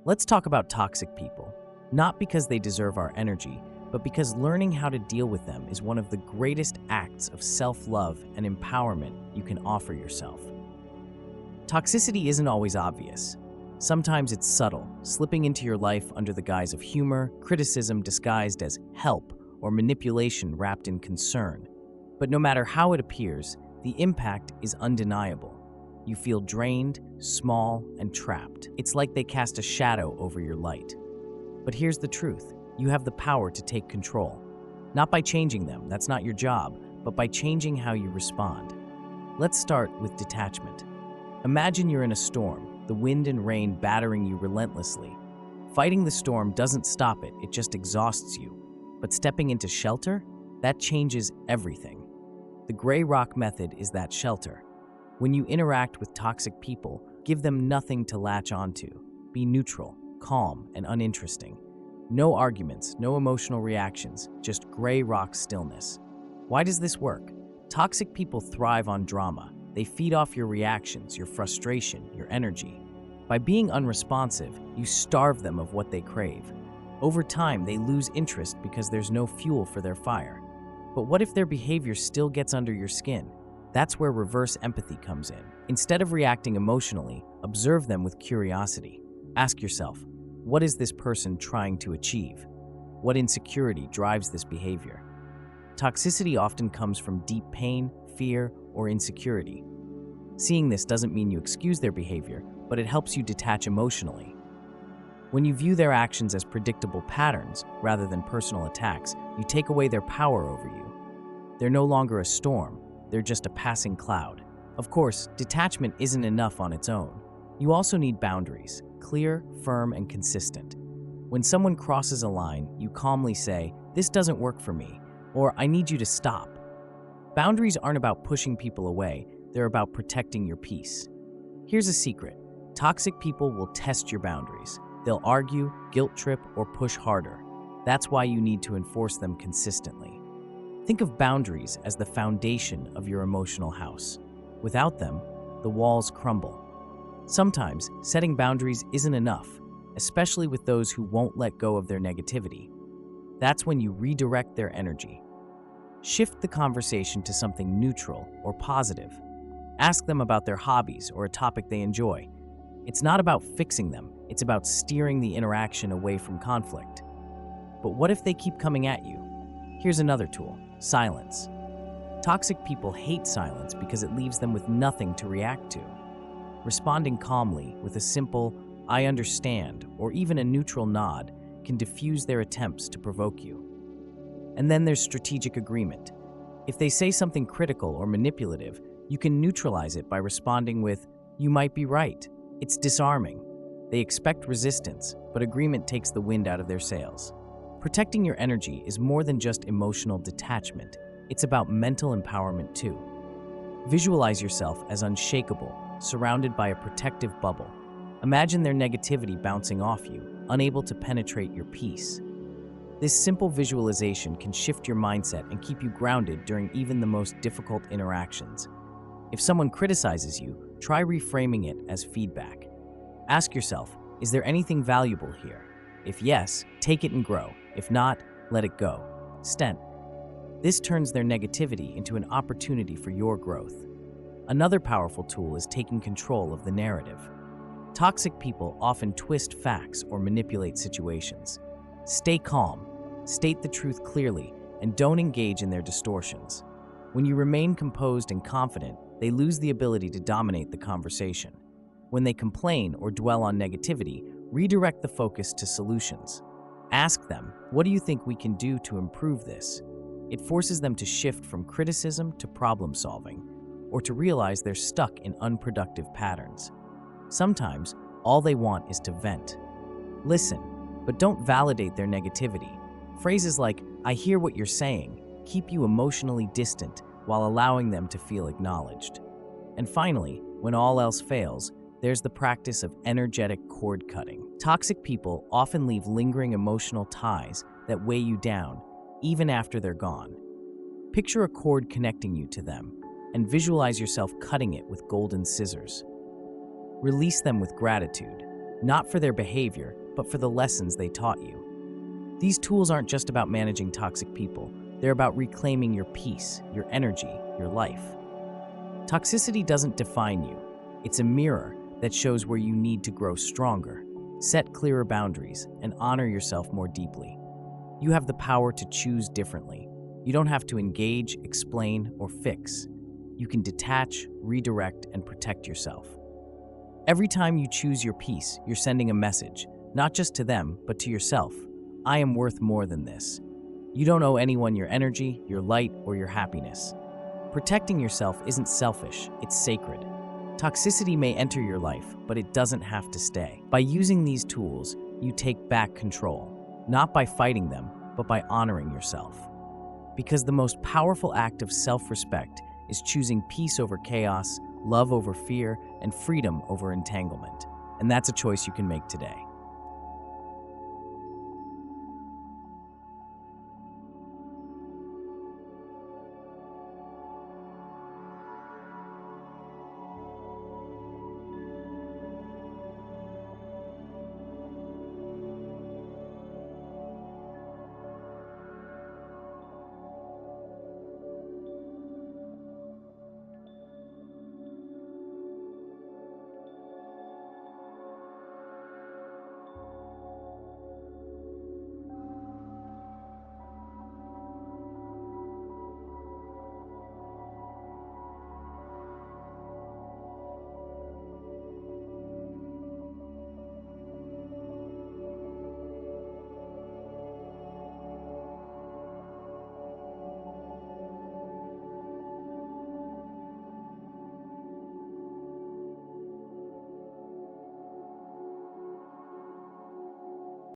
Let's talk about toxic people, not because they deserve our energy, but because learning how to deal with them is one of the greatest acts of self-love and empowerment you can offer yourself. Toxicity isn't always obvious. Sometimes it's subtle, slipping into your life under the guise of humor, criticism disguised as help, or manipulation wrapped in concern. But no matter how it appears, the impact is undeniable. You feel drained, small, and trapped. It's like they cast a shadow over your light. But here's the truth. You have the power to take control. Not by changing them, that's not your job, but by changing how you respond. Let's start with detachment. Imagine you're in a storm, the wind and rain battering you relentlessly. Fighting the storm doesn't stop it, it just exhausts you. But stepping into shelter, that changes everything. The gray rock method is that shelter. When you interact with toxic people, give them nothing to latch onto. Be neutral, calm, and uninteresting. No arguments, no emotional reactions, just gray rock stillness. Why does this work? Toxic people thrive on drama. They feed off your reactions, your frustration, your energy. By being unresponsive, you starve them of what they crave. Over time, they lose interest because there's no fuel for their fire. But what if their behavior still gets under your skin? That's where reverse empathy comes in. Instead of reacting emotionally, observe them with curiosity. Ask yourself, what is this person trying to achieve? What insecurity drives this behavior? Toxicity often comes from deep pain, fear, or insecurity. Seeing this doesn't mean you excuse their behavior, but it helps you detach emotionally. When you view their actions as predictable patterns rather than personal attacks, you take away their power over you. They're no longer a storm, they're just a passing cloud. Of course, detachment isn't enough on its own. You also need boundaries, clear, firm, and consistent. When someone crosses a line, you calmly say, "This doesn't work for me," or "I need you to stop." Boundaries aren't about pushing people away, they're about protecting your peace. Here's a secret. Toxic people will test your boundaries. They'll argue, guilt trip, or push harder. That's why you need to enforce them consistently. Think of boundaries as the foundation of your emotional house. Without them, the walls crumble. Sometimes, setting boundaries isn't enough, especially with those who won't let go of their negativity. That's when you redirect their energy. Shift the conversation to something neutral or positive. Ask them about their hobbies or a topic they enjoy. It's not about fixing them, it's about steering the interaction away from conflict. But what if they keep coming at you? Here's another tool: silence. Toxic people hate silence because it leaves them with nothing to react to. Responding calmly with a simple, "I understand," or even a neutral nod can diffuse their attempts to provoke you. And then there's strategic agreement. If they say something critical or manipulative, you can neutralize it by responding with, "You might be right." It's disarming. They expect resistance, but agreement takes the wind out of their sails. Protecting your energy is more than just emotional detachment. It's about mental empowerment too. Visualize yourself as unshakable, surrounded by a protective bubble. Imagine their negativity bouncing off you, unable to penetrate your peace. This simple visualization can shift your mindset and keep you grounded during even the most difficult interactions. If someone criticizes you, try reframing it as feedback. Ask yourself, is there anything valuable here? If yes, take it and grow. If not, let it go. Stent. This turns their negativity into an opportunity for your growth. Another powerful tool is taking control of the narrative. Toxic people often twist facts or manipulate situations. Stay calm, state the truth clearly, and don't engage in their distortions. When you remain composed and confident, they lose the ability to dominate the conversation. When they complain or dwell on negativity, redirect the focus to solutions. Ask them, "What do you think we can do to improve this?" It forces them to shift from criticism to problem solving, or to realize they're stuck in unproductive patterns. Sometimes, all they want is to vent. Listen, but don't validate their negativity. Phrases like, "I hear what you're saying," keep you emotionally distant while allowing them to feel acknowledged. And finally, when all else fails, there's the practice of energetic cord cutting. Toxic people often leave lingering emotional ties that weigh you down, even after they're gone. Picture a cord connecting you to them, and visualize yourself cutting it with golden scissors. Release them with gratitude. not for their behavior, but for the lessons they taught you. These tools aren't just about managing toxic people, they're about reclaiming your peace, your energy, your life. Toxicity doesn't define you. It's a mirror that shows where you need to grow stronger, set clearer boundaries, and honor yourself more deeply. You have the power to choose differently. You don't have to engage, explain, or fix. You can detach, redirect, and protect yourself. Every time you choose your peace, you're sending a message, not just to them, but to yourself. I am worth more than this. You don't owe anyone your energy, your light, or your happiness. Protecting yourself isn't selfish, it's sacred. Toxicity may enter your life, but it doesn't have to stay. By using these tools, you take back control, not by fighting them, but by honoring yourself. Because the most powerful act of self-respect is choosing peace over chaos, love over fear, and freedom over entanglement. And that's a choice you can make today.